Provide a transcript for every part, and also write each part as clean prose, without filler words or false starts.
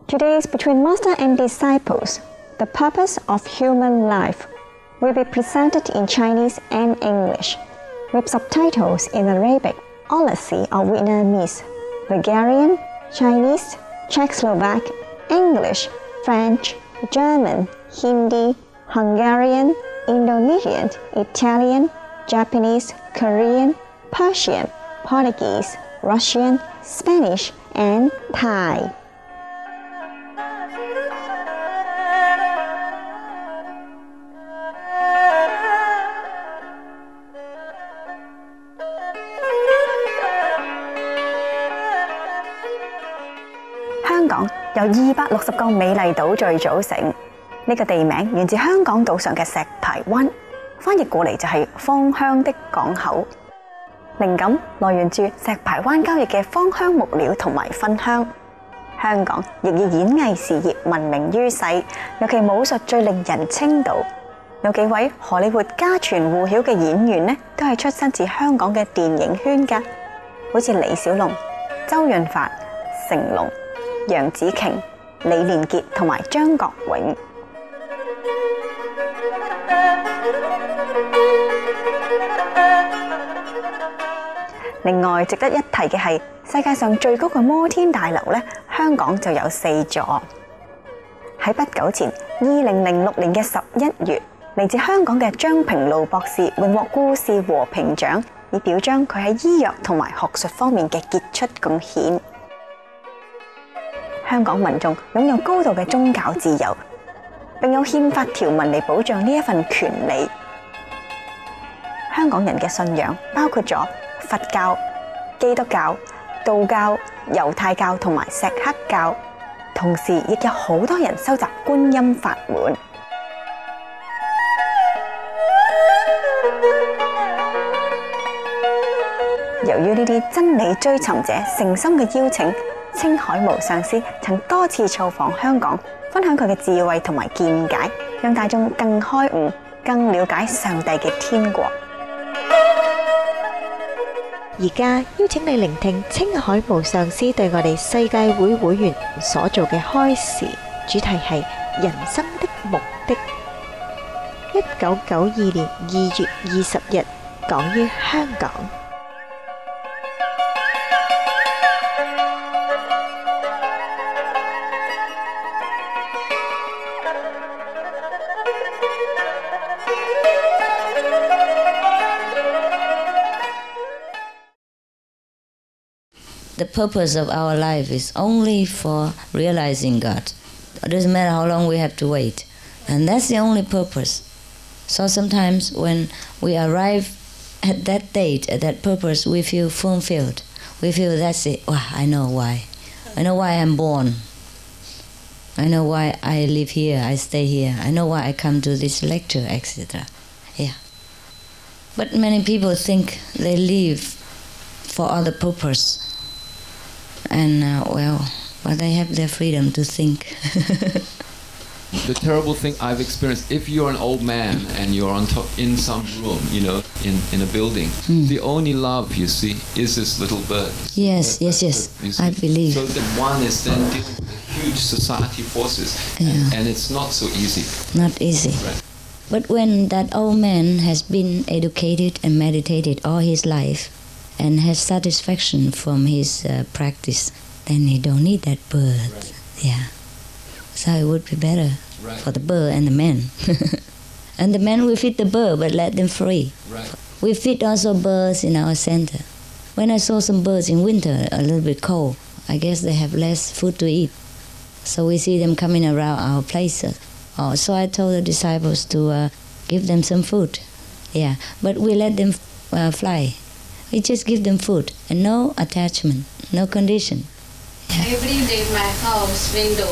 Today's Between Master and Disciples, the purpose of human life, will be presented in Chinese and English, with subtitles in Arabic, Aussie or Vietnamese, Bulgarian, Chinese, Czechoslovak, English, French, German, Hindi, Hungarian, Indonesian, Italian, Japanese, Korean, Persian, Portuguese, Russian, Spanish, and Thai. 香港由260個美麗島嶼組成，呢個地名源自香港島上嘅石排灣，翻譯過嚟就係芳香的港口。靈感來源住石排灣交易嘅芳香木料同埋芬香。香港亦以演藝事業聞名於世，尤其武術最令人稱道。有幾位荷里活家傳戶曉嘅演員呢，都係出身自香港嘅電影圈㗎，好似李小龍、周潤發、成龍、楊紫瓊、李連杰同埋張國榮。另外值得一提嘅係，世界上最高嘅摩天大樓呢，香港就有4座。喺不久前，2006年嘅11月，嚟自香港嘅張平路博士榮獲故事和平獎，以表彰佢喺醫藥同埋學術方面嘅傑出貢獻。香港民眾擁有高度嘅宗教自由，並有憲法條文嚟保障呢一份權利。香港人嘅信仰包括咗佛教、基督教、道教、猶太教同埋錫克教，同時亦有好多人修習觀音法門。由於呢啲真理追尋者誠心嘅邀請，青海無上師曾多次造訪香港，分享佢嘅智慧同埋見解，讓大眾更開悟、更了解上帝嘅天國。而家邀請你聆聽青海無上師對我哋世界會會員所做嘅開示，主題係人生的目的。1992年2月20日，講於香港。The purpose of our life is only for realizing God. It doesn't matter how long we have to wait. And that's the only purpose. So sometimes when we arrive at that date, at that purpose, we feel fulfilled. We feel that's it. Wow, I know why. I know why I'm born. I know why I live here, I stay here. I know why I come to this lecture, etc. Yeah. But many people think they live for other purpose. And but they have their freedom to think. The terrible thing I've experienced, if you're an old man and you're on top in some room, in a building, the only love you see is this little bird. Yes. I believe. So that one is then dealing with huge society forces, and it's not so easy. Not easy. Right. But when that old man has been educated and meditated all his life, and has satisfaction from his practice, then he don't need that bird. Right. Yeah. So it would be better for the bird and the man. And the man will feed the bird, but let them free. Right. We feed also birds in our center. When I saw some birds in winter, a little bit cold, I guess they have less food to eat. So we see them coming around our places. So I told the disciples to give them some food. Yeah, but we let them fly. We just give them food and no attachment, no condition. Yeah. Every day my house window,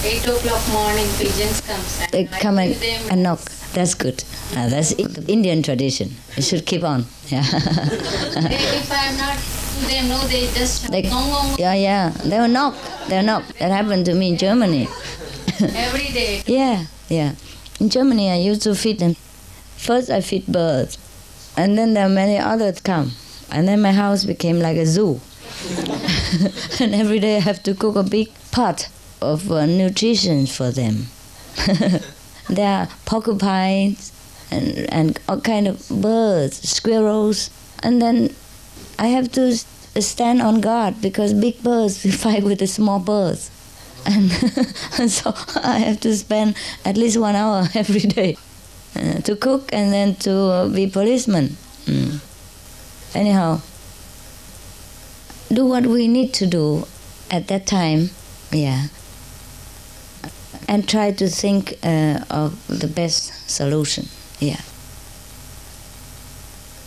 8 o'clock morning, pigeons come. They come and knock. That's good. That's Indian tradition. You should keep on. Yeah. If I'm not to them, no, they just gong. Yeah. They will knock. They'll knock. That happened to me in Germany. Every day. Yeah. In Germany, I used to feed them. First, I feed birds. And then there are many others come. And then my house became like a zoo. And every day I have to cook a big pot of nutrition for them. There are porcupines and all kind of birds, squirrels, and then I have to stand on guard because big birds fight with the small birds, and so I have to spend at least 1 hour every day to cook and then to be policeman. Anyhow, do what we need to do at that time, yeah, and try to think of the best solution. Yeah.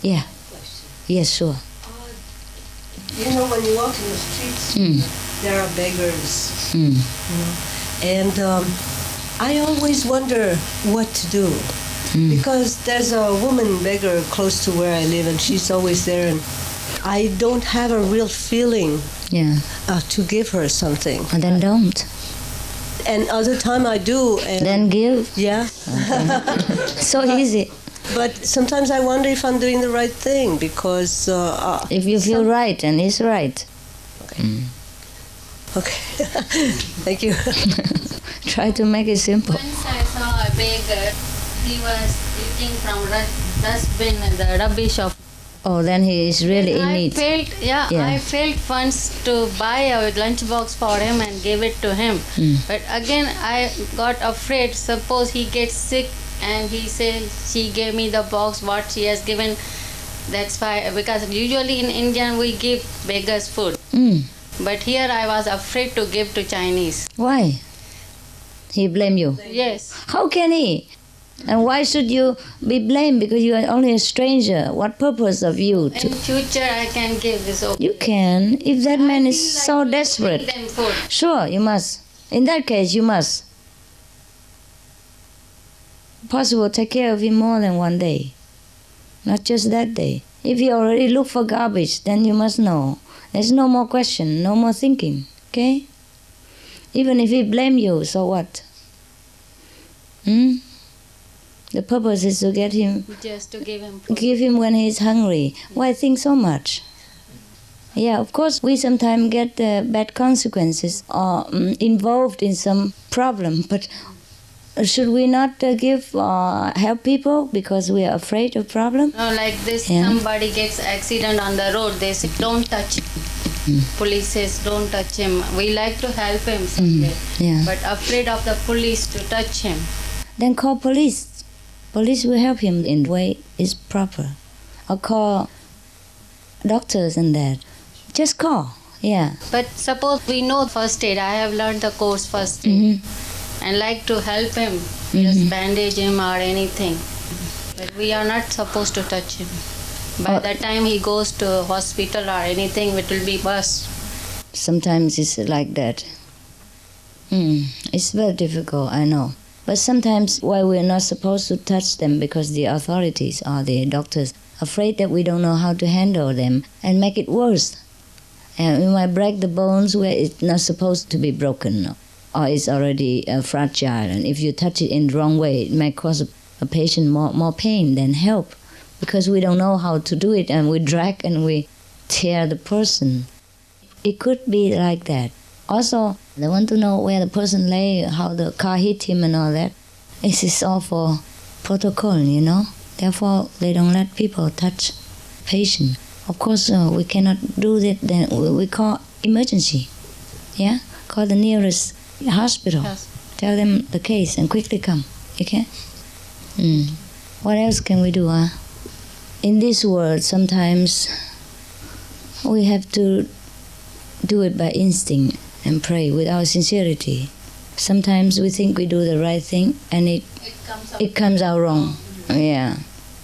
Yeah. Yes, sure. You know, when you walk in the streets, there are beggars. And I always wonder what to do. Because there's a woman beggar close to where I live, and she's always there, and I don't have a real feeling to give her something. And then don't. And other time I do. And then give? Yeah. Okay. So easy. But sometimes I wonder if I'm doing the right thing, because... if you feel right, and it's right. Okay. Okay. Thank you. Try to make it simple. Once I saw a beggar, he was eating from dustbin and the rubbish of... Oh, then he is really in need. I felt once to buy a lunchbox for him and give it to him. But again, I got afraid. Suppose he gets sick and he says she gave me the box, what she has given. That's why, because usually in India we give beggars food. But here I was afraid to give to Chinese. Why? He blame you? Yes. How can he? And why should you be blamed because you are only a stranger? What purpose of you to... In future I can give this. Okay. You can, if that man is so desperate. Them food. Sure, you must. In that case, you must. Possible, take care of him more than one day. Not just that day. If you already look for garbage, then you must know. There's no more question, no more thinking. Okay? Even if he blame you, so what? The purpose is to get him... Just to give him food. Give him when he's hungry. Why think so much? Yeah, of course, we sometimes get bad consequences or involved in some problem, but should we not give help people because we are afraid of problem? No, like this, somebody gets accident on the road, they say, don't touch him. Police says, don't touch him. We like to help him somewhere, but afraid of the police to touch him. Then call police. Police will help him in the way is proper. Or call doctors and that. Just call, yeah. But suppose we know first aid, I have learned the course first aid, and like to help him, just bandage him or anything. But we are not supposed to touch him. By the time he goes to hospital or anything, it will be worse. Sometimes it's like that. It's very difficult, I know. But sometimes why we're not supposed to touch them because the authorities or the doctors afraid that we don't know how to handle them and make it worse. And we might break the bones where it's not supposed to be broken, or it's already fragile. And if you touch it in the wrong way, it might cause a patient more pain than help, because we don't know how to do it, and we drag and we tear the person. It could be like that. Also, they want to know where the person lay, how the car hit him and all that. This is all for protocol, you know. Therefore, they don't let people touch patient. Of course, we cannot do that. Then we call emergency. Yeah, call the nearest hospital. Yes. Tell them the case and quickly come. Okay. What else can we do? In this world, sometimes we have to do it by instinct and pray without sincerity. Sometimes we think we do the right thing and it comes out wrong. Yeah.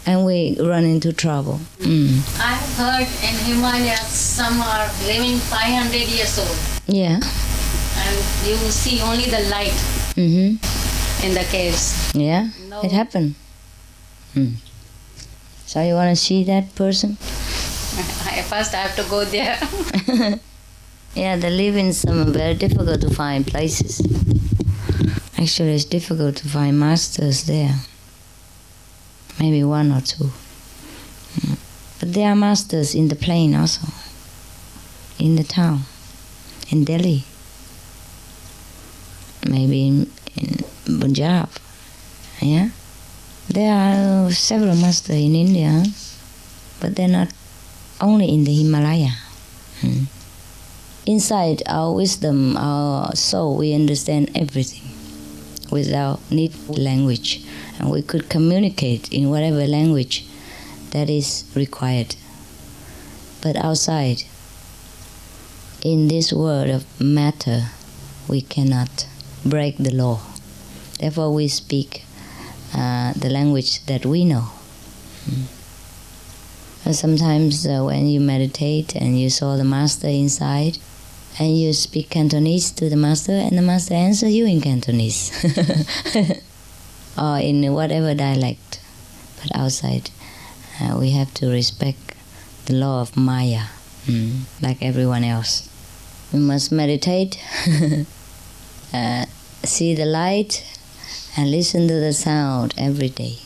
And we run into trouble. I have heard in Himalayas some are living 500 years old. Yeah. And you will see only the light in the caves. Yeah, No. it happened. So you want to see that person? First I have to go there. Yeah, they live in some very difficult to find places. Actually, it's difficult to find masters there. Maybe one or two. But there are masters in the plain also. In the town. In Delhi. Punjab. Yeah, there are several masters in India, but they're not only in the Himalaya. Inside our wisdom, our soul, we understand everything without need language, and we could communicate in whatever language that is required. But outside, in this world of matter, we cannot break the law. Therefore, we speak the language that we know. And sometimes when you meditate and you saw the master inside, and you speak Cantonese to the master, and the master answers you in Cantonese or in whatever dialect. But outside, we have to respect the law of Maya, like everyone else. We must meditate, see the light, and listen to the sound every day.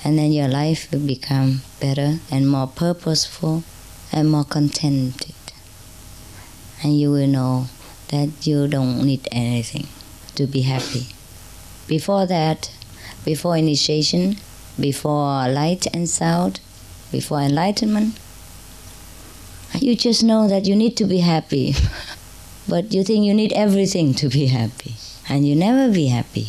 And then your life will become better and more purposeful and more contented. And you will know that you don't need anything to be happy. Before that, before initiation, before light and sound, before enlightenment, you just know that you need to be happy. But you think you need everything to be happy, and you never be happy.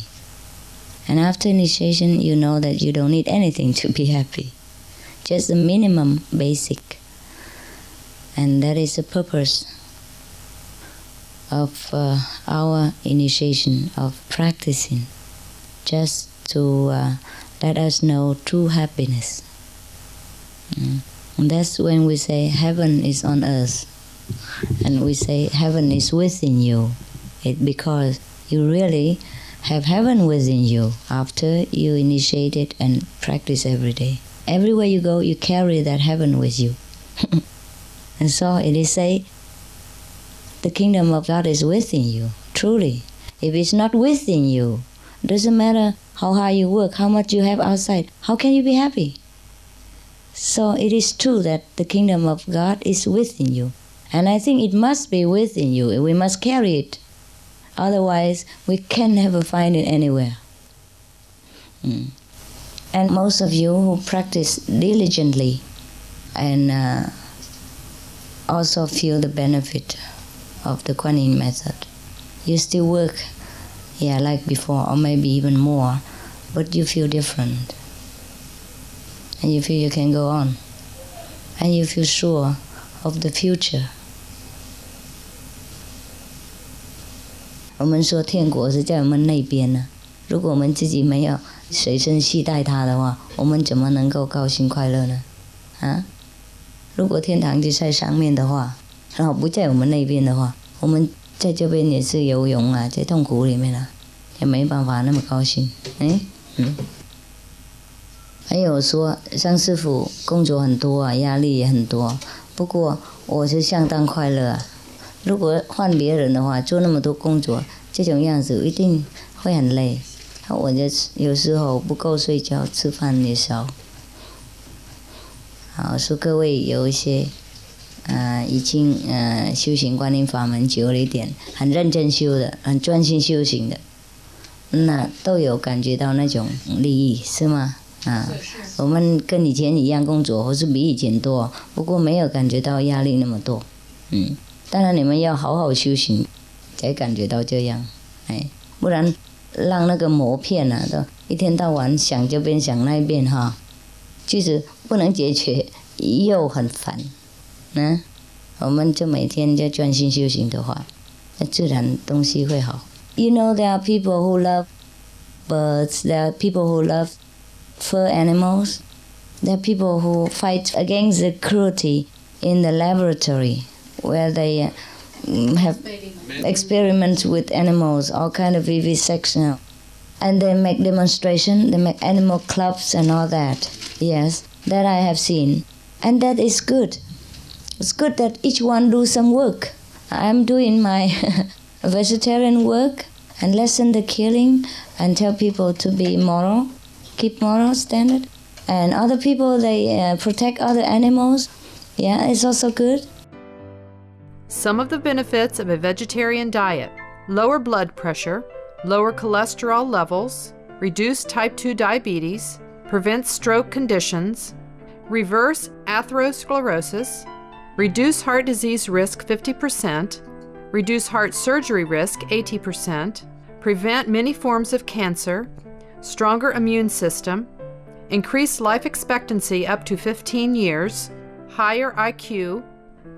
And after initiation, you know that you don't need anything to be happy. Just the minimum basic. And that is the purpose of our initiation, of practicing, just to let us know true happiness. And that's when we say heaven is on earth, and we say heaven is within you, because you really have heaven within you after you initiate it and practice every day. Everywhere you go, you carry that heaven with you. And so it is say, the kingdom of God is within you, truly. If it's not within you, doesn't matter how hard you work, how much you have outside, how can you be happy? So it is true that the kingdom of God is within you. And I think it must be within you. We must carry it. Otherwise, we can never find it anywhere. And most of you who practice diligently and also feel the benefit of the Kuan Yin method, you still work, like before, or maybe even more, but you feel different. And you feel you can go on. And you feel sure of the future. 我们说天国是在我们那边呢，如果我们自己没有随身携带它的话，我们怎么能够高兴快乐呢？如果天堂就在上面的话，然后不在我们那边的话，我们在这边也是游泳啊，在痛苦里面啊，也没办法那么高兴。还有说上师父工作很多啊，压力也很多，不过我是相当快乐啊。如果换别人的话，做那么多工作，这种样子一定会很累。我就有时候不够睡觉，吃饭也少。好，说各位有一些已经修行观音法门久了一点，很认真修的，很专心修行的，那都有感觉到那种利益，是吗？我们跟以前一样工作，或是比以前多，不过没有感觉到压力那么多。当然你们要好好修行，才感觉到这样。不然让那个魔骗啊，都一天到晚想这边想那边哈，就是不能解决，又很烦。我们就每天就专心修行的话，那自然东西会好。You know there are people who love birds, there are people who love fur animals, there are people who fight against the cruelty in the laboratory where they have experiments with animals, all kind of vivisection, and they make demonstration, they make animal clubs and all that. Yes, that I have seen, and that is good. It's good that each one do some work. I'm doing my vegetarian work and lessen the killing and tell people to be moral, keep moral standard, and other people they protect other animals. Yeah, it's also good. Some of the benefits of a vegetarian diet: lower blood pressure, lower cholesterol levels, reduce type 2 diabetes, prevent stroke conditions, reverse atherosclerosis, reduce heart disease risk 50%, reduce heart surgery risk 80%, prevent many forms of cancer, stronger immune system, increase life expectancy up to 15 years, higher IQ,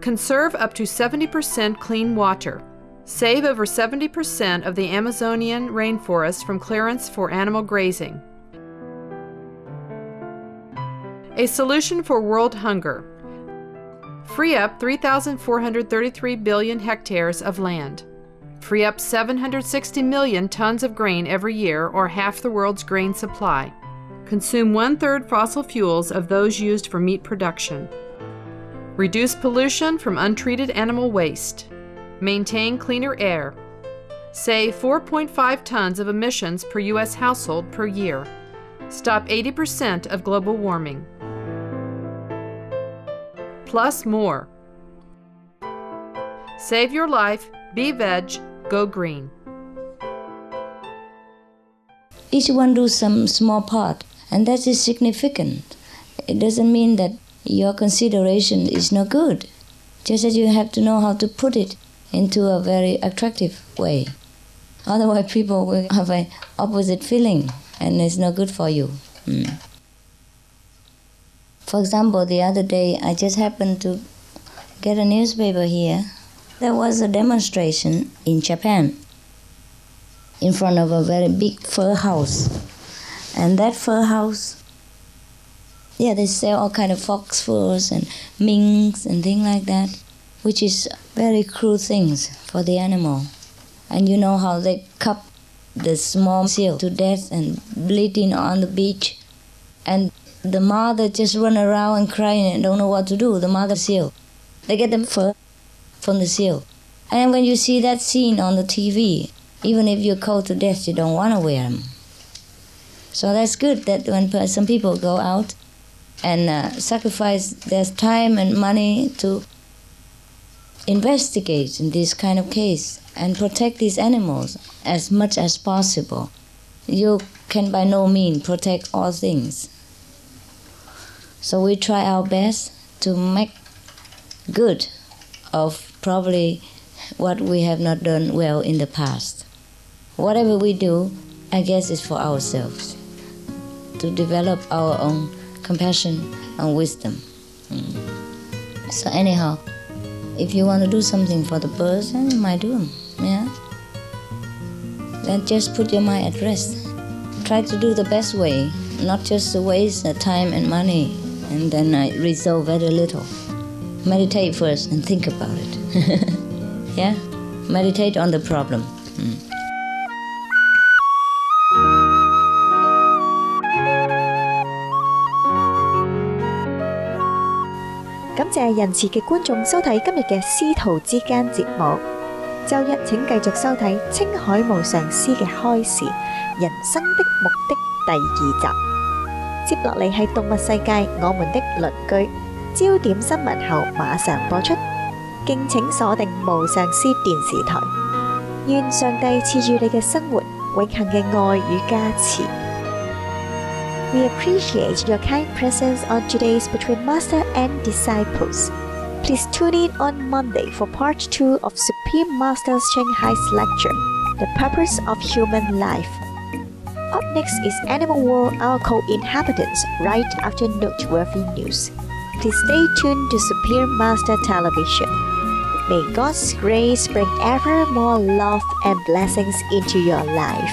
conserve up to 70% clean water, save over 70% of the Amazonian rainforest from clearance for animal grazing. A solution for world hunger. Free up 3,433 billion hectares of land. Free up 760 million tons of grain every year, or half the world's grain supply. Consume 1/3 fossil fuels of those used for meat production. Reduce pollution from untreated animal waste. Maintain cleaner air. Save 4.5 tons of emissions per U.S. household per year. Stop 80% of global warming. Plus more. Save your life, be veg, go green. Each one do some small part, and that is significant. It doesn't mean that your consideration is no good, just that you have to know how to put it into a very attractive way. Otherwise people will have an opposite feeling, and it's no good for you. For example, the other day I just happened to get a newspaper here. There was a demonstration in Japan in front of a very big fur house. And that fur house, they sell all kind of fox furs and minks and things like that, which is very cruel things for the animal. And you know how they cut the small seal to death and bleeding on the beach. And the mother just run around and crying and don't know what to do, the mother seal. They get the fur from the seal. And when you see that scene on the TV, even if you're cold to death, you don't want to wear them. So that's good that when some people go out and sacrifice their time and money to investigate in this kind of case and protect these animals as much as possible. You can by no means protect all things. So we try our best to make good of probably what we have not done well in the past. Whatever we do, I guess is for ourselves, to develop our own compassion and wisdom. So anyhow, if you want to do something for the person, you might do them, Then just put your mind at rest. Try to do the best way, not just to waste the time and money, and then resolve very little. Meditate first and think about it. Meditate on the problem.感謝仁慈嘅觀眾收睇今日嘅師徒之間節目。周一請繼續收睇青海無上師嘅開示人生的目的第2集。接落嚟係動物世界我們的鄰居焦點新聞後馬上播出，敬請鎖定無上師電視台。願上帝賜予你嘅生活永恆嘅愛與加持。We appreciate your kind presence on today's Between Master and Disciples. Please tune in on Monday for part 2 of Supreme Master's Shanghai's lecture, The Purpose of Human Life. Up next is Animal World Our Co-Inhabitants right after noteworthy news. Please stay tuned to Supreme Master Television. May God's grace bring ever more love and blessings into your life.